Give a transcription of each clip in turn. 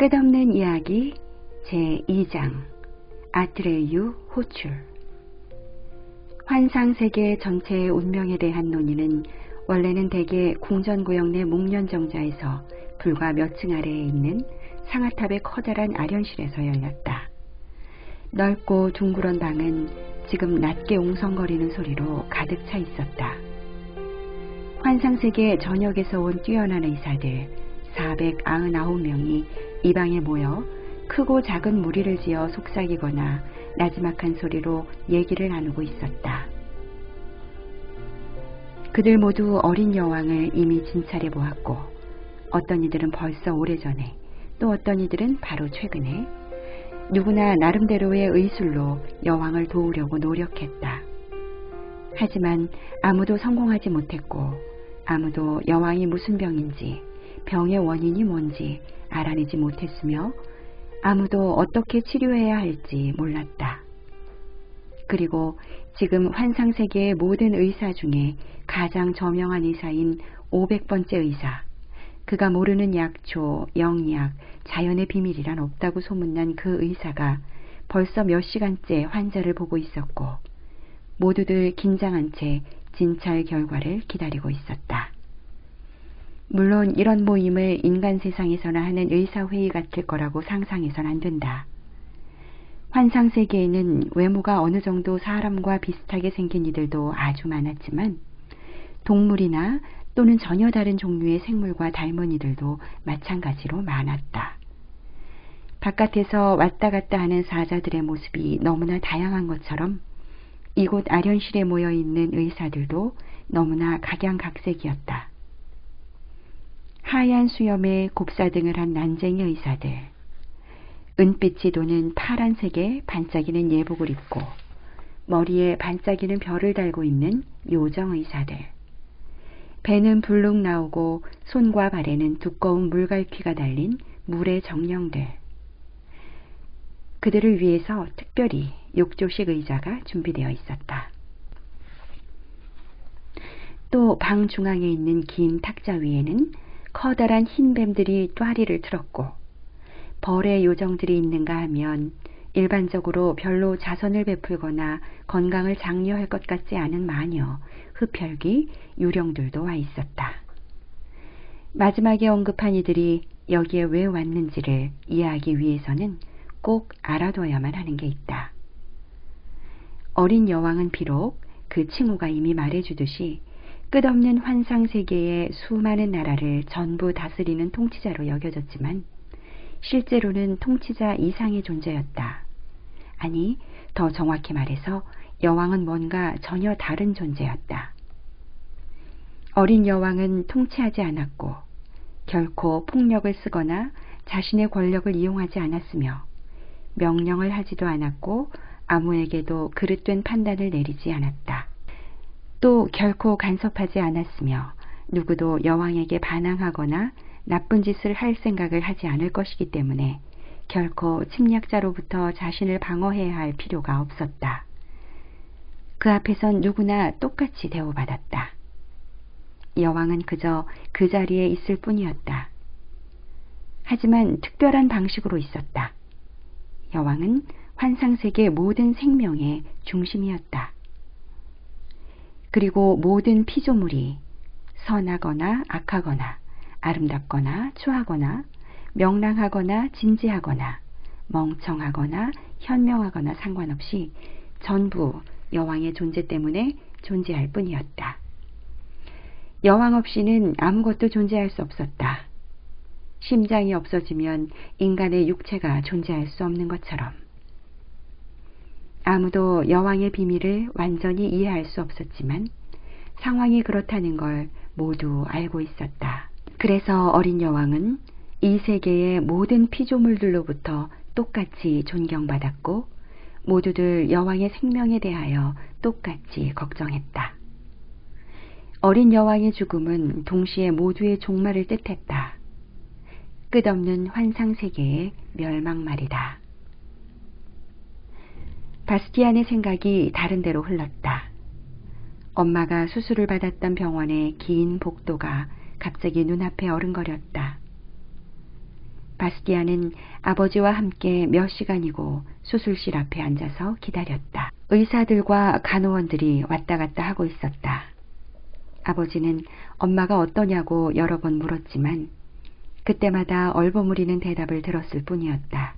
끝없는 이야기 제2장 아트레유 호출. 환상세계 전체의 운명에 대한 논의는 원래는 대개 궁전구역 내 목련정자에서 불과 몇 층 아래에 있는 상아탑의 커다란 아련실에서 열렸다. 넓고 둥그런 방은 지금 낮게 웅성거리는 소리로 가득 차 있었다. 환상세계 전역에서 온 뛰어난 의사들 499명이 이 방에 모여 크고 작은 무리를 지어 속삭이거나 나지막한 소리로 얘기를 나누고 있었다. 그들 모두 어린 여왕을 이미 진찰해 보았고 어떤 이들은 벌써 오래전에, 또 어떤 이들은 바로 최근에 누구나 나름대로의 의술로 여왕을 도우려고 노력했다. 하지만 아무도 성공하지 못했고 아무도 여왕이 무슨 병인지, 병의 원인이 뭔지 알아내지 못했으며 아무도 어떻게 치료해야 할지 몰랐다. 그리고 지금 환상세계의 모든 의사 중에 가장 저명한 의사인 500번째 의사, 그가 모르는 약초, 영약, 자연의 비밀이란 없다고 소문난 그 의사가 벌써 몇 시간째 환자를 보고 있었고 모두들 긴장한 채 진찰 결과를 기다리고 있었다. 물론 이런 모임을 인간 세상에서나 하는 의사회의 같을 거라고 상상해선 안 된다. 환상세계에는 외모가 어느 정도 사람과 비슷하게 생긴 이들도 아주 많았지만 동물이나 또는 전혀 다른 종류의 생물과 닮은 이들도 마찬가지로 많았다. 바깥에서 왔다 갔다 하는 사자들의 모습이 너무나 다양한 것처럼 이곳 아련실에 모여있는 의사들도 너무나 각양각색이었다. 하얀 수염에 곱사등을 한 난쟁이 의사들, 은빛이 도는 파란색의 반짝이는 예복을 입고 머리에 반짝이는 별을 달고 있는 요정 의사들, 배는 불룩 나오고 손과 발에는 두꺼운 물갈퀴가 달린 물의 정령들, 그들을 위해서 특별히 욕조식 의자가 준비되어 있었다. 또 방 중앙에 있는 긴 탁자 위에는 커다란 흰 뱀들이 뙬리를 틀었고 벌의 요정들이 있는가 하면 일반적으로 별로 자선을 베풀거나 건강을 장려할 것 같지 않은 마녀, 흡혈귀, 유령들도 와 있었다. 마지막에 언급한 이들이 여기에 왜 왔는지를 이해하기 위해서는 꼭 알아둬야만 하는 게 있다. 어린 여왕은 비록 그 칭호가 이미 말해주듯이 끝없는 환상세계의 수많은 나라를 전부 다스리는 통치자로 여겨졌지만 실제로는 통치자 이상의 존재였다. 아니, 더 정확히 말해서 여왕은 뭔가 전혀 다른 존재였다. 어린 여왕은 통치하지 않았고 결코 폭력을 쓰거나 자신의 권력을 이용하지 않았으며 명령을 하지도 않았고 아무에게도 그릇된 판단을 내리지 않았다. 또 결코 간섭하지 않았으며 누구도 여왕에게 반항하거나 나쁜 짓을 할 생각을 하지 않을 것이기 때문에 결코 침략자로부터 자신을 방어해야 할 필요가 없었다. 그 앞에선 누구나 똑같이 대우받았다. 여왕은 그저 그 자리에 있을 뿐이었다. 하지만 특별한 방식으로 있었다. 여왕은 환상세계 모든 생명의 중심이었다. 그리고 모든 피조물이 선하거나 악하거나 아름답거나 추하거나 명랑하거나 진지하거나 멍청하거나 현명하거나 상관없이 전부 여왕의 존재 때문에 존재할 뿐이었다. 여왕 없이는 아무것도 존재할 수 없었다. 심장이 없어지면 인간의 육체가 존재할 수 없는 것처럼. 아무도 여왕의 비밀을 완전히 이해할 수 없었지만 상황이 그렇다는 걸 모두 알고 있었다. 그래서 어린 여왕은 이 세계의 모든 피조물들로부터 똑같이 존경받았고 모두들 여왕의 생명에 대하여 똑같이 걱정했다. 어린 여왕의 죽음은 동시에 모두의 종말을 뜻했다. 끝없는 환상세계의 멸망 말이다. 바스티안의 생각이 다른 데로 흘렀다. 엄마가 수술을 받았던 병원의 긴 복도가 갑자기 눈앞에 어른거렸다. 바스티안은 아버지와 함께 몇 시간이고 수술실 앞에 앉아서 기다렸다. 의사들과 간호원들이 왔다 갔다 하고 있었다. 아버지는 엄마가 어떠냐고 여러 번 물었지만 그때마다 얼버무리는 대답을 들었을 뿐이었다.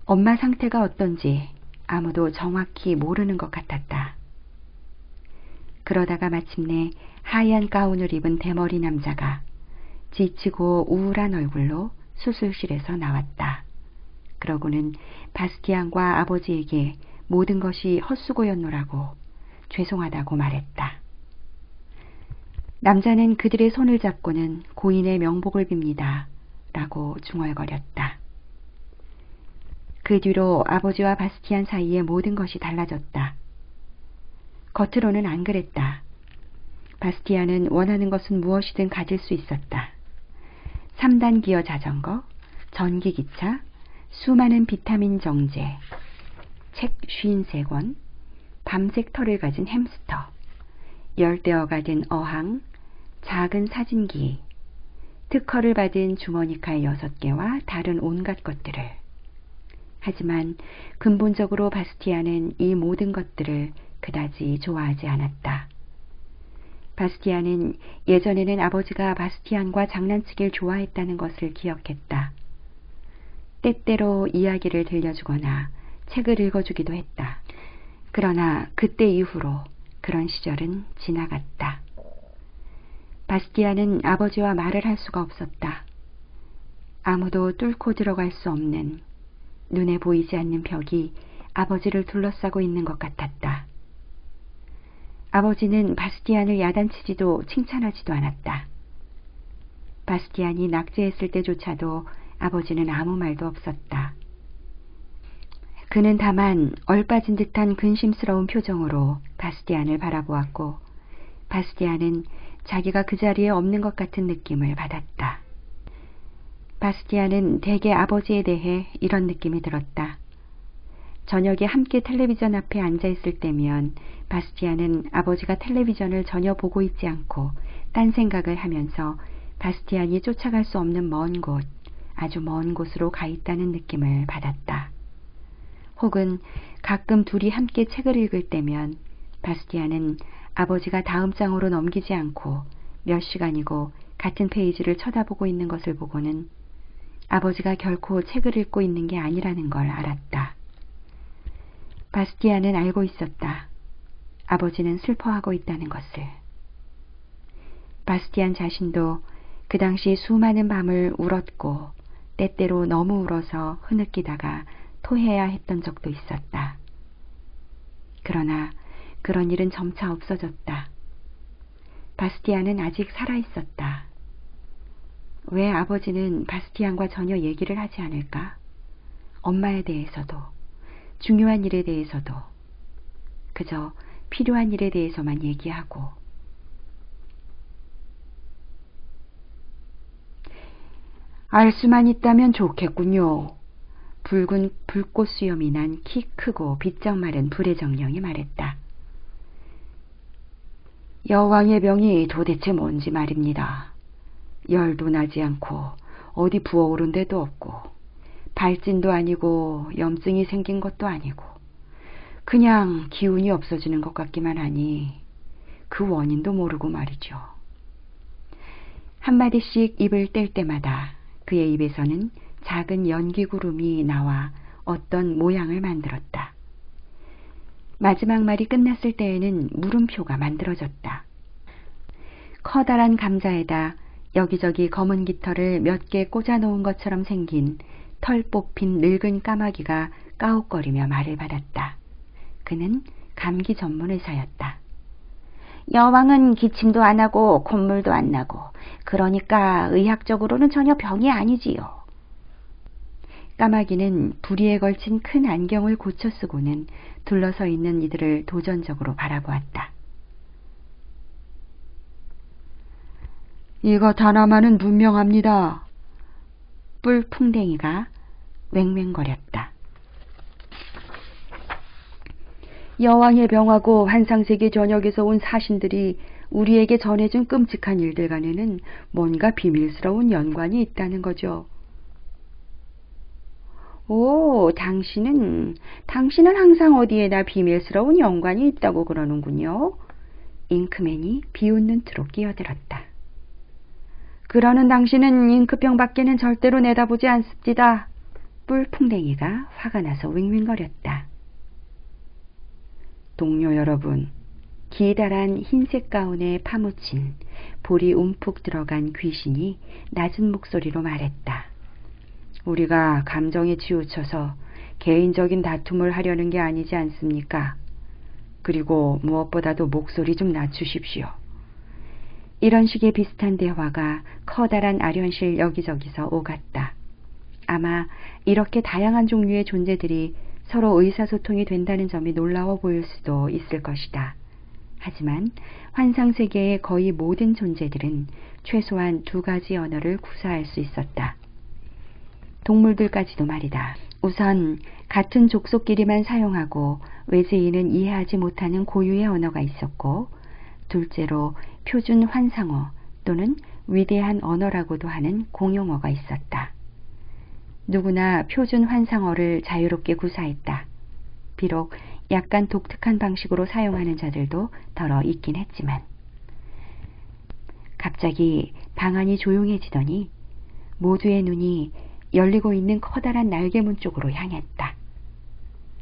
엄마 상태가 어떤지 아무도 정확히 모르는 것 같았다. 그러다가 마침내 하얀 가운을 입은 대머리 남자가 지치고 우울한 얼굴로 수술실에서 나왔다. 그러고는 바스티안과 아버지에게 모든 것이 헛수고였노라고 죄송하다고 말했다. 남자는 그들의 손을 잡고는 고인의 명복을 빕니다. 라고 중얼거렸다. 그 뒤로 아버지와 바스티안 사이의 모든 것이 달라졌다. 겉으로는 안 그랬다. 바스티안은 원하는 것은 무엇이든 가질 수 있었다. 3단 기어 자전거, 전기기차, 수많은 비타민 정제, 책 53권, 밤색 털을 가진 햄스터, 열대어가 된 어항, 작은 사진기, 특허를 받은 주머니칼 6개와 다른 온갖 것들을. 하지만 근본적으로 바스티안은 이 모든 것들을 그다지 좋아하지 않았다. 바스티안은 예전에는 아버지가 바스티안과 장난치길 좋아했다는 것을 기억했다. 때때로 이야기를 들려주거나 책을 읽어주기도 했다. 그러나 그때 이후로 그런 시절은 지나갔다. 바스티안은 아버지와 말을 할 수가 없었다. 아무도 뚫고 들어갈 수 없는 눈에 보이지 않는 벽이 아버지를 둘러싸고 있는 것 같았다. 아버지는 바스티안을 야단치지도 칭찬하지도 않았다. 바스티안이 낙제했을 때조차도 아버지는 아무 말도 없었다. 그는 다만 얼빠진 듯한 근심스러운 표정으로 바스티안을 바라보았고 바스티안은 자기가 그 자리에 없는 것 같은 느낌을 받았다. 바스티안은 대개 아버지에 대해 이런 느낌이 들었다. 저녁에 함께 텔레비전 앞에 앉아있을 때면 바스티안은 아버지가 텔레비전을 전혀 보고 있지 않고 딴 생각을 하면서 바스티안이 쫓아갈 수 없는 먼 곳, 아주 먼 곳으로 가 있다는 느낌을 받았다. 혹은 가끔 둘이 함께 책을 읽을 때면 바스티안은 아버지가 다음 장으로 넘기지 않고 몇 시간이고 같은 페이지를 쳐다보고 있는 것을 보고는 아버지가 결코 책을 읽고 있는 게 아니라는 걸 알았다. 바스티안은 알고 있었다. 아버지는 슬퍼하고 있다는 것을. 바스티안 자신도 그 당시 수많은 밤을 울었고 때때로 너무 울어서 흐느끼다가 토해야 했던 적도 있었다. 그러나 그런 일은 점차 없어졌다. 바스티안은 아직 살아있었다. 왜 아버지는 바스티안과 전혀 얘기를 하지 않을까? 엄마에 대해서도, 중요한 일에 대해서도, 그저 필요한 일에 대해서만 얘기하고. 알 수만 있다면 좋겠군요. 붉은 불꽃 수염이 난 키 크고 비쩍 마른 불의 정령이 말했다. 여왕의 병이 도대체 뭔지 말입니다. 열도 나지 않고 어디 부어오른 데도 없고 발진도 아니고 염증이 생긴 것도 아니고 그냥 기운이 없어지는 것 같기만 하니 그 원인도 모르고 말이죠. 한마디씩 입을 뗄 때마다 그의 입에서는 작은 연기구름이 나와 어떤 모양을 만들었다. 마지막 말이 끝났을 때에는 물음표가 만들어졌다. 커다란 감자에다 여기저기 검은 깃털을 몇 개 꽂아놓은 것처럼 생긴 털 뽑힌 늙은 까마귀가 까웃거리며 말을 받았다. 그는 감기 전문 의사였다. 여왕은 기침도 안 하고 콧물도 안 나고 그러니까 의학적으로는 전혀 병이 아니지요. 까마귀는 부리에 걸친 큰 안경을 고쳐 쓰고는 둘러서 있는 이들을 도전적으로 바라보았다. 이것 하나만은 분명합니다. 뿔풍뎅이가 맹맹거렸다. 여왕의 병하고 환상세계 전역에서 온 사신들이 우리에게 전해준 끔찍한 일들 간에는 뭔가 비밀스러운 연관이 있다는 거죠. 오, 당신은 항상 어디에나 비밀스러운 연관이 있다고 그러는군요. 잉크맨이 비웃는 투로 끼어들었다. 그러는 당신은 잉크병 밖에는 절대로 내다보지 않습니다. 뿔풍뎅이가 화가 나서 윙윙거렸다. 동료 여러분, 기다란 흰색 가운에 파묻힌 볼이 움푹 들어간 귀신이 낮은 목소리로 말했다. 우리가 감정에 치우쳐서 개인적인 다툼을 하려는 게 아니지 않습니까? 그리고 무엇보다도 목소리 좀 낮추십시오. 이런 식의 비슷한 대화가 커다란 아련실 여기저기서 오갔다. 아마 이렇게 다양한 종류의 존재들이 서로 의사소통이 된다는 점이 놀라워 보일 수도 있을 것이다. 하지만 환상세계의 거의 모든 존재들은 최소한 2가지 언어를 구사할 수 있었다. 동물들까지도 말이다. 우선 같은 족속끼리만 사용하고 외지인은 이해하지 못하는 고유의 언어가 있었고, 둘째로 표준 환상어 또는 위대한 언어라고도 하는 공용어가 있었다. 누구나 표준 환상어를 자유롭게 구사했다. 비록 약간 독특한 방식으로 사용하는 자들도 더러 있긴 했지만. 갑자기 방 안이 조용해지더니 모두의 눈이 열리고 있는 커다란 날개문 쪽으로 향했다.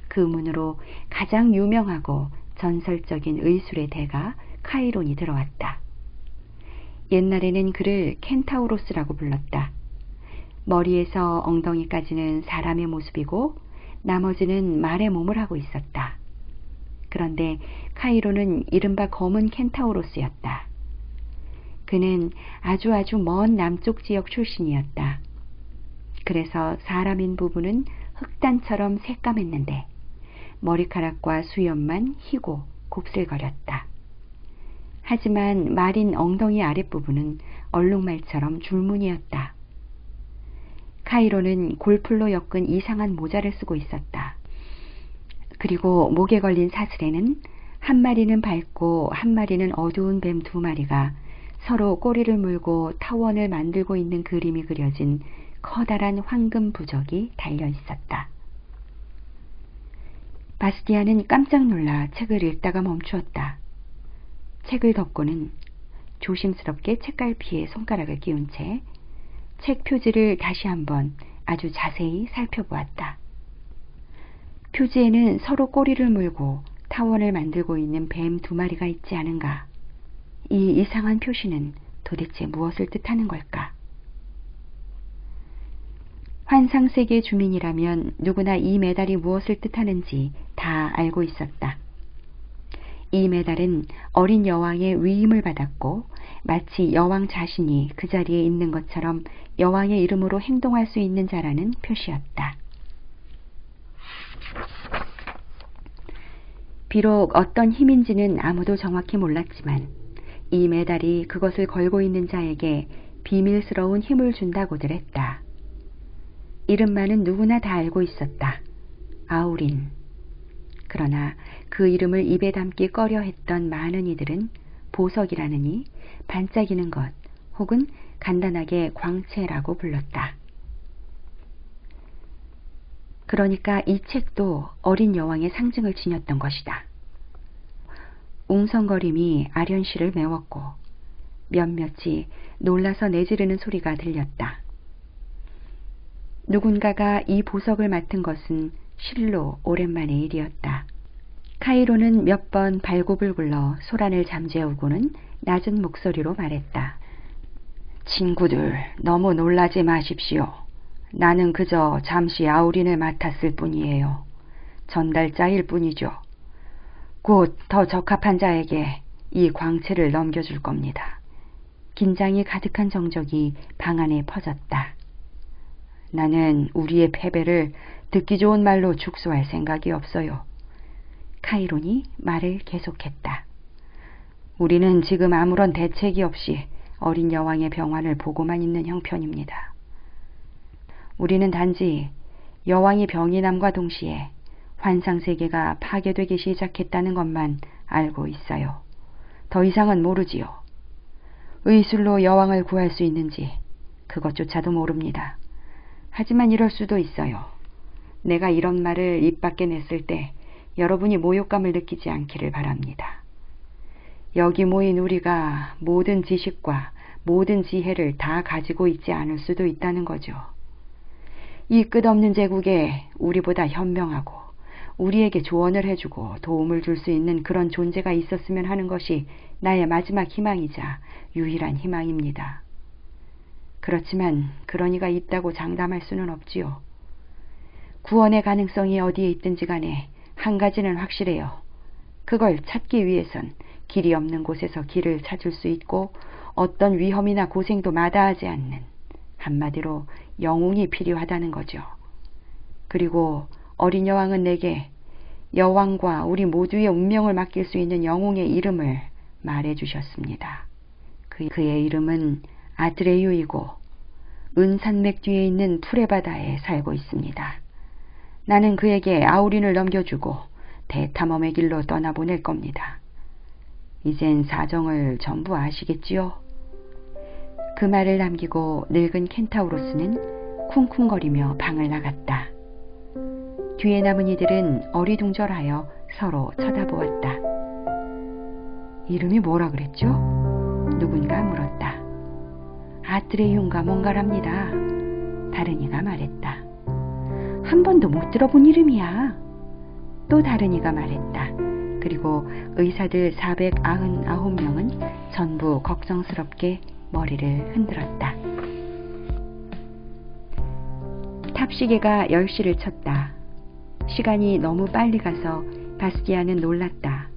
그 문으로 가장 유명하고 전설적인 의술의 대가 카이론이 들어왔다. 옛날에는 그를 켄타우로스라고 불렀다. 머리에서 엉덩이까지는 사람의 모습이고 나머지는 말의 몸을 하고 있었다. 그런데 카이론은 이른바 검은 켄타우로스였다. 그는 아주 먼 남쪽 지역 출신이었다. 그래서 사람인 부분은 흑단처럼 새까맸는데 머리카락과 수염만 희고 곱슬거렸다. 하지만 마린 엉덩이 아랫부분은 얼룩말처럼 줄무늬였다. 카이로는 골풀로 엮은 이상한 모자를 쓰고 있었다. 그리고 목에 걸린 사슬에는 한 마리는 밝고 한 마리는 어두운 뱀 2마리가 서로 꼬리를 물고 타원을 만들고 있는 그림이 그려진 커다란 황금 부적이 달려 있었다. 바스티아는 깜짝 놀라 책을 읽다가 멈추었다. 책을 덮고는 조심스럽게 책갈피에 손가락을 끼운 채 책 표지를 다시 한번 아주 자세히 살펴보았다. 표지에는 서로 꼬리를 물고 타원을 만들고 있는 뱀 2마리가 있지 않은가? 이 이상한 표시는 도대체 무엇을 뜻하는 걸까? 환상세계 주민이라면 누구나 이 메달이 무엇을 뜻하는지 다 알고 있었다. 이 메달은 어린 여왕의 위임을 받았고 마치 여왕 자신이 그 자리에 있는 것처럼 여왕의 이름으로 행동할 수 있는 자라는 표시였다. 비록 어떤 힘인지는 아무도 정확히 몰랐지만 이 메달이 그것을 걸고 있는 자에게 비밀스러운 힘을 준다고들 했다. 이름만은 누구나 다 알고 있었다. 아우린. 그러나 그 이름을 입에 담기 꺼려했던 많은 이들은 보석이라느니 반짝이는 것 혹은 간단하게 광채라고 불렀다. 그러니까 이 책도 어린 여왕의 상징을 지녔던 것이다. 웅성거림이 아련실을 메웠고 몇몇이 놀라서 내지르는 소리가 들렸다. 누군가가 이 보석을 맡은 것은 실로 오랜만의 일이었다. 카이로는 몇 번 발굽을 굴러 소란을 잠재우고는 낮은 목소리로 말했다. 친구들, 너무 놀라지 마십시오. 나는 그저 잠시 아우린을 맡았을 뿐이에요. 전달자일 뿐이죠. 곧 더 적합한 자에게 이 광채를 넘겨줄 겁니다. 긴장이 가득한 정적이 방 안에 퍼졌다. 나는 우리의 패배를 듣기 좋은 말로 축소할 생각이 없어요. 카이론이 말을 계속했다. 우리는 지금 아무런 대책이 없이 어린 여왕의 병환을 보고만 있는 형편입니다. 우리는 단지 여왕이 병이 남과 동시에 환상세계가 파괴되기 시작했다는 것만 알고 있어요. 더 이상은 모르지요. 의술로 여왕을 구할 수 있는지 그것조차도 모릅니다. 하지만 이럴 수도 있어요. 내가 이런 말을 입 밖에 냈을 때 여러분이 모욕감을 느끼지 않기를 바랍니다. 여기 모인 우리가 모든 지식과 모든 지혜를 다 가지고 있지 않을 수도 있다는 거죠. 이 끝없는 제국에 우리보다 현명하고 우리에게 조언을 해주고 도움을 줄 수 있는 그런 존재가 있었으면 하는 것이 나의 마지막 희망이자 유일한 희망입니다. 그렇지만 그런 이가 있다고 장담할 수는 없지요. 구원의 가능성이 어디에 있든지 간에 한 가지는 확실해요. 그걸 찾기 위해선 길이 없는 곳에서 길을 찾을 수 있고 어떤 위험이나 고생도 마다하지 않는, 한마디로 영웅이 필요하다는 거죠. 그리고 어린 여왕은 내게 여왕과 우리 모두의 운명을 맡길 수 있는 영웅의 이름을 말해주셨습니다. 그의 이름은 아드레유이고 은산맥 뒤에 있는 풀의 바다에 살고 있습니다. 나는 그에게 아우린을 넘겨주고 대탐험의 길로 떠나보낼 겁니다. 이젠 사정을 전부 아시겠지요? 그 말을 남기고 늙은 켄타우로스는 쿵쿵거리며 방을 나갔다. 뒤에 남은 이들은 어리둥절하여 서로 쳐다보았다. 이름이 뭐라 그랬죠? 누군가 물었다. 아드레윤가 뭔가랍니다. 다른 이가 말했다. 한 번도 못 들어본 이름이야. 또 다른 이가 말했다. 그리고 의사들 499명은 전부 걱정스럽게 머리를 흔들었다. 탑시계가 10시를 쳤다. 시간이 너무 빨리 가서 바스티아는 놀랐다.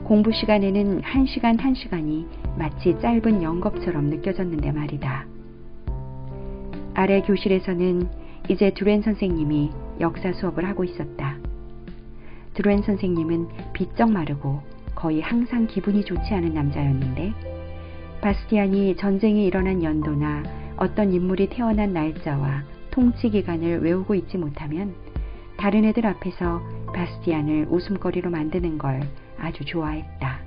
공부 시간에는 1시간 1시간이 마치 짧은 영겁처럼 느껴졌는데 말이다. 아래 교실에서는 이제 드렌 선생님이 역사 수업을 하고 있었다. 드렌 선생님은 비쩍 마르고 거의 항상 기분이 좋지 않은 남자였는데 바스티안이 전쟁이 일어난 연도나 어떤 인물이 태어난 날짜와 통치 기간을 외우고 있지 못하면 다른 애들 앞에서 바스티안을 웃음거리로 만드는 걸 아주 좋아했다.